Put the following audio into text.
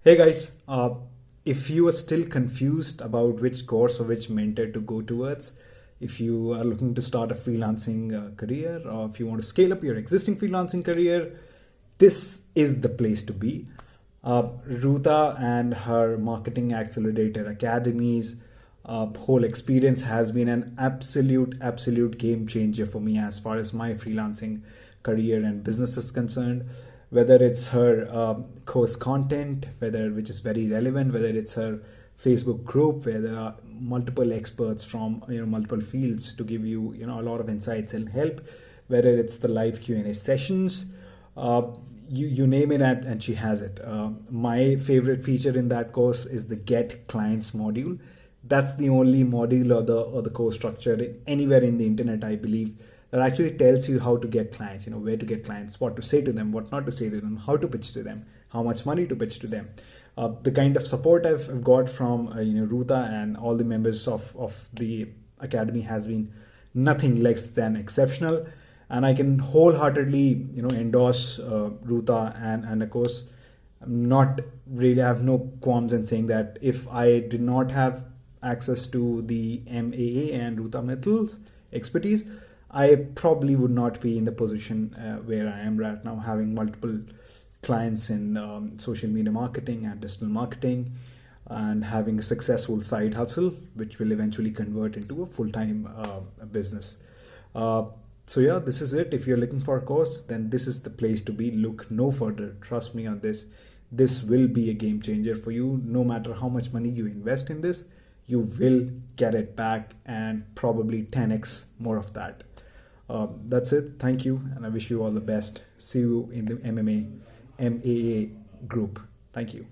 Hey guys, if you are still confused about which course or which mentor to go towards, if you are looking to start a freelancing career, or if you want to scale up your existing freelancing career, this is the place to be. Ruta and her Marketing Accelerator Academies whole experience has been an absolute game changer for me as far as my freelancing career and business is concerned. Whether it's her course content, whether which is very relevant, whether it's her Facebook group where there are multiple experts from multiple fields to give you a lot of insights and help, whether it's the live Q&A sessions, you name it, and she has it. My favorite feature in that course is the Get Clients module. That's the only module or the course structure anywhere in the internet, I believe, that actually tells you how to get clients, where to get clients, what to say to them, what not to say to them, how to pitch to them, how much money to pitch to them. The kind of support I've got from Ruta and all the members of the academy has been nothing less than exceptional, and I can wholeheartedly endorse Ruta, and of course not really have no qualms in saying that if I did not have access to the MAA and Ruta Mittal's expertise, I probably would not be in the position where I am right now, having multiple clients in social media marketing and digital marketing, and having a successful side hustle, which will eventually convert into a full-time business. So yeah, this is it. If you're looking for a course, then this is the place to be. Look no further. Trust me on this. This will be a game changer for you. No matter how much money you invest in this, you will get it back, and probably 10x more of that. That's it. Thank you, and I wish you all the best. See you in the MAA group. Thank you.